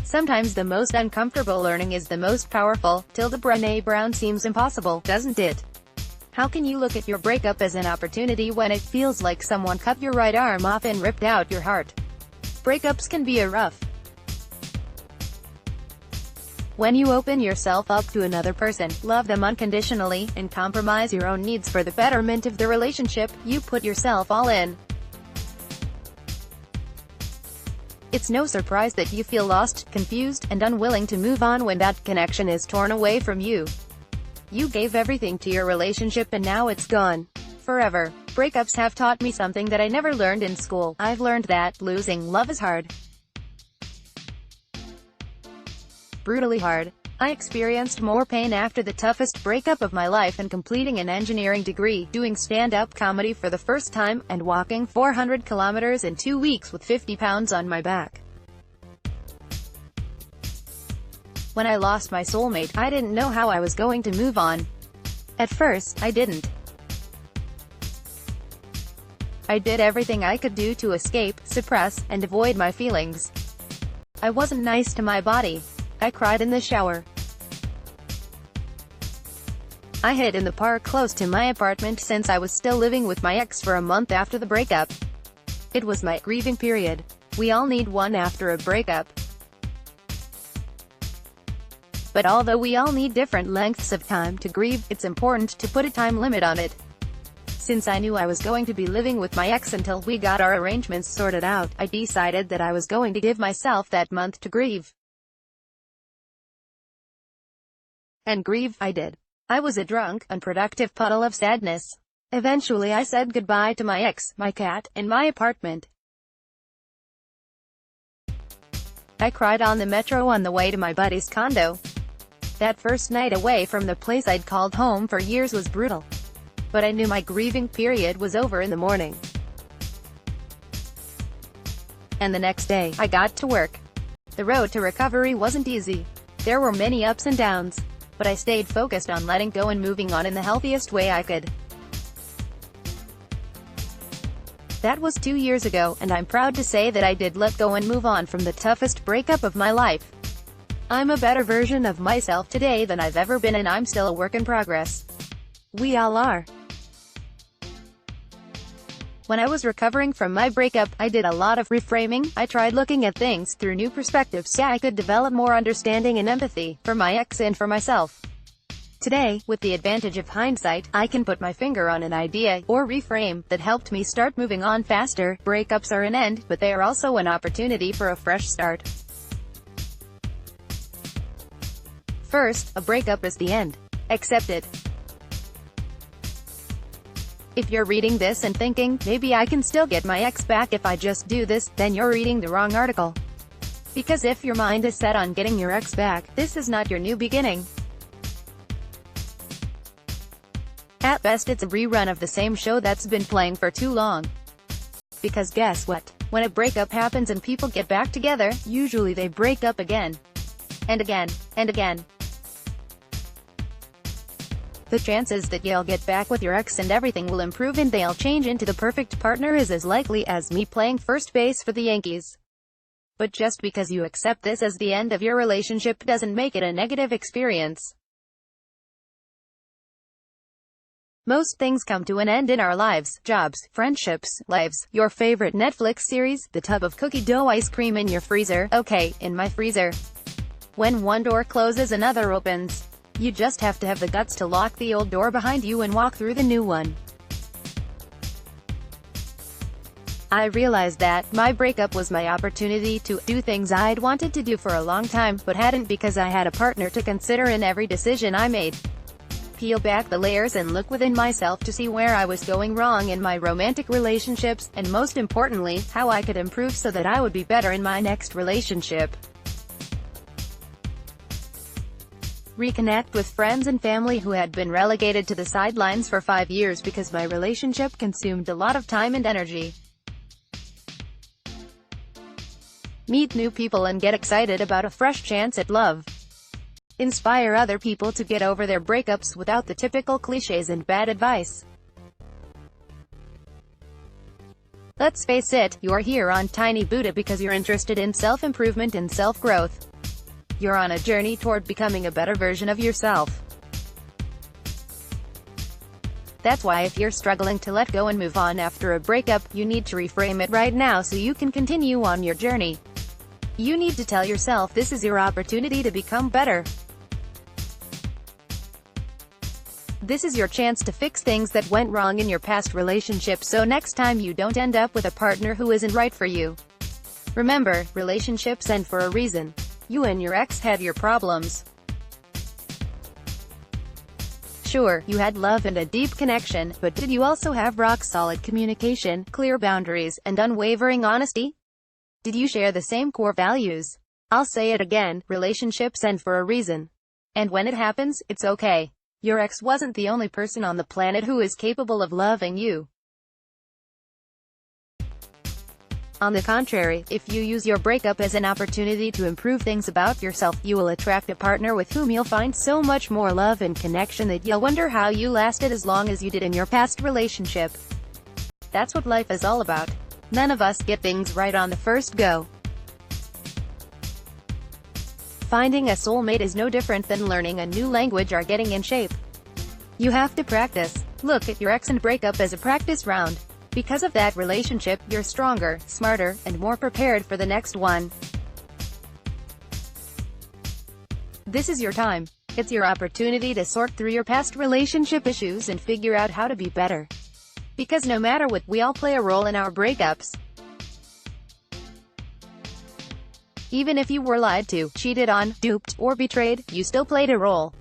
Sometimes the most uncomfortable learning is the most powerful. Brené Brown seems impossible, doesn't it? How can you look at your breakup as an opportunity when it feels like someone cut your right arm off and ripped out your heart? Breakups can be rough. When you open yourself up to another person, love them unconditionally, and compromise your own needs for the betterment of the relationship, you put yourself all in. It's no surprise that you feel lost, confused, and unwilling to move on when that connection is torn away from you. You gave everything to your relationship and now it's gone. Forever. Breakups have taught me something that I never learned in school. I've learned that losing love is hard. Brutally hard. I experienced more pain after the toughest breakup of my life and completing an engineering degree, doing stand-up comedy for the first time, and walking 400 kilometers in 2 weeks with 50 pounds on my back. When I lost my soulmate, I didn't know how I was going to move on. At first, I didn't. I did everything I could do to escape, suppress, and avoid my feelings. I wasn't nice to my body. I cried in the shower. I hid in the park close to my apartment since I was still living with my ex for a month after the breakup. It was my grieving period. We all need one after a breakup. But although we all need different lengths of time to grieve, it's important to put a time limit on it. Since I knew I was going to be living with my ex until we got our arrangements sorted out, I decided that I was going to give myself that month to grieve. And grieve, I did. I was a drunk, unproductive puddle of sadness. Eventually I said goodbye to my ex, my cat, and my apartment. I cried on the metro on the way to my buddy's condo. That first night away from the place I'd called home for years was brutal. But I knew my grieving period was over in the morning. And the next day, I got to work. The road to recovery wasn't easy. There were many ups and downs. But I stayed focused on letting go and moving on in the healthiest way I could. That was 2 years ago, and I'm proud to say that I did let go and move on from the toughest breakup of my life. I'm a better version of myself today than I've ever been, and I'm still a work in progress. We all are. When I was recovering from my breakup, I did a lot of reframing. I tried looking at things through new perspectives so I could develop more understanding and empathy, for my ex and for myself. Today, with the advantage of hindsight, I can put my finger on an idea, or reframe, that helped me start moving on faster. Breakups are an end, but they are also an opportunity for a fresh start. First, a breakup is the end. Accept it. If you're reading this and thinking, maybe I can still get my ex back if I just do this, then you're reading the wrong article. Because if your mind is set on getting your ex back, this is not your new beginning. At best it's a rerun of the same show that's been playing for too long. Because guess what? When a breakup happens and people get back together, usually they break up again. And again. And again. The chances that you'll get back with your ex and everything will improve and they'll change into the perfect partner is as likely as me playing first base for the Yankees. But just because you accept this as the end of your relationship doesn't make it a negative experience. Most things come to an end in our lives: jobs, friendships, lives, your favorite Netflix series, the tub of cookie dough ice cream in your freezer. Okay, in my freezer. When one door closes, another opens. You just have to have the guts to lock the old door behind you and walk through the new one. I realized that my breakup was my opportunity to do things I'd wanted to do for a long time, but hadn't because I had a partner to consider in every decision I made. Peel back the layers and look within myself to see where I was going wrong in my romantic relationships, and most importantly, how I could improve so that I would be better in my next relationship. Reconnect with friends and family who had been relegated to the sidelines for 5 years because my relationship consumed a lot of time and energy. Meet new people and get excited about a fresh chance at love. Inspire other people to get over their breakups without the typical cliches and bad advice. Let's face it, you're here on Tiny Buddha because you're interested in self-improvement and self-growth. You're on a journey toward becoming a better version of yourself. That's why if you're struggling to let go and move on after a breakup, you need to reframe it right now so you can continue on your journey. You need to tell yourself this is your opportunity to become better. This is your chance to fix things that went wrong in your past relationship so next time you don't end up with a partner who isn't right for you. Remember, relationships end for a reason. You and your ex had your problems. Sure, you had love and a deep connection, but did you also have rock-solid communication, clear boundaries, and unwavering honesty? Did you share the same core values? I'll say it again, relationships end for a reason. And when it happens, it's okay. Your ex wasn't the only person on the planet who is capable of loving you. On the contrary, if you use your breakup as an opportunity to improve things about yourself, you will attract a partner with whom you'll find so much more love and connection that you'll wonder how you lasted as long as you did in your past relationship. That's what life is all about. None of us get things right on the first go. Finding a soulmate is no different than learning a new language or getting in shape. You have to practice. Look at your ex and breakup as a practice round. Because of that relationship, you're stronger, smarter, and more prepared for the next one. This is your time. It's your opportunity to sort through your past relationship issues and figure out how to be better. Because no matter what, we all play a role in our breakups. Even if you were lied to, cheated on, duped, or betrayed, you still played a role.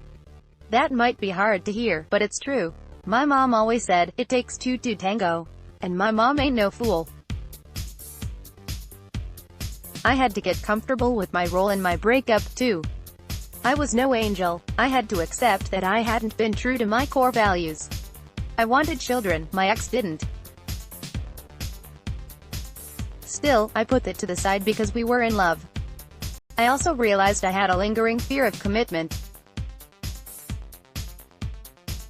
That might be hard to hear, but it's true. My mom always said, it takes two to tango. And my mom ain't no fool. I had to get comfortable with my role in my breakup, too. I was no angel. I had to accept that I hadn't been true to my core values. I wanted children, my ex didn't. Still, I put that to the side because we were in love. I also realized I had a lingering fear of commitment.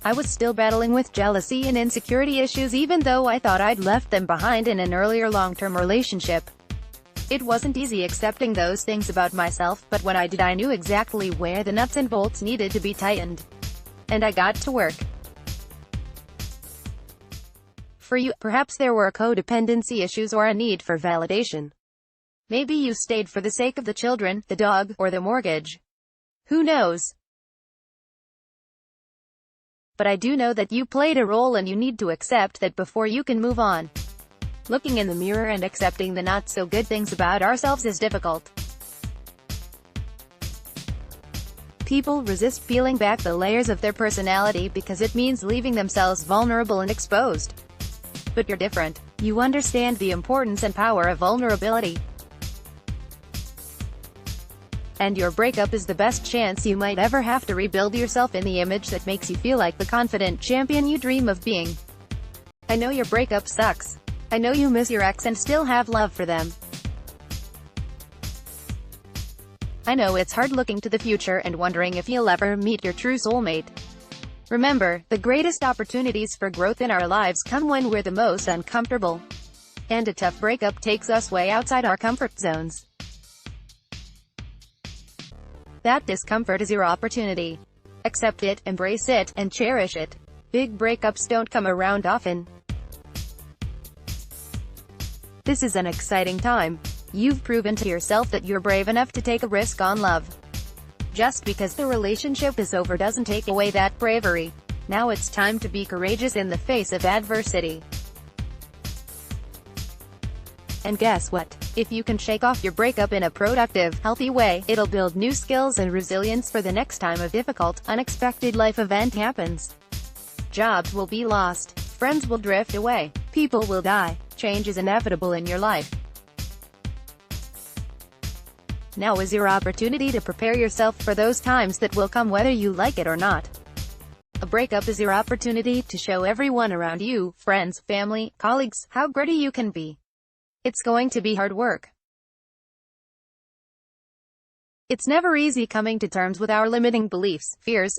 I was still battling with jealousy and insecurity issues even though I thought I'd left them behind in an earlier long-term relationship. It wasn't easy accepting those things about myself, but when I did, I knew exactly where the nuts and bolts needed to be tightened. And I got to work. For you, perhaps there were codependency issues or a need for validation. Maybe you stayed for the sake of the children, the dog, or the mortgage. Who knows? But I do know that you played a role and you need to accept that before you can move on. Looking in the mirror and accepting the not-so-good things about ourselves is difficult. People resist peeling back the layers of their personality because it means leaving themselves vulnerable and exposed. But you're different. You understand the importance and power of vulnerability. And your breakup is the best chance you might ever have to rebuild yourself in the image that makes you feel like the confident champion you dream of being. I know your breakup sucks. I know you miss your ex and still have love for them. I know it's hard looking to the future and wondering if you'll ever meet your true soulmate. Remember, the greatest opportunities for growth in our lives come when we're the most uncomfortable. And a tough breakup takes us way outside our comfort zones. That discomfort is your opportunity. Accept it, embrace it, and cherish it. Big breakups don't come around often. This is an exciting time. You've proven to yourself that you're brave enough to take a risk on love. Just because the relationship is over doesn't take away that bravery. Now it's time to be courageous in the face of adversity. And guess what? If you can shake off your breakup in a productive, healthy way, it'll build new skills and resilience for the next time a difficult, unexpected life event happens. Jobs will be lost. Friends will drift away. People will die. Change is inevitable in your life. Now is your opportunity to prepare yourself for those times that will come whether you like it or not. A breakup is your opportunity to show everyone around you, friends, family, colleagues, how gritty you can be. It's going to be hard work. It's never easy coming to terms with our limiting beliefs, fears,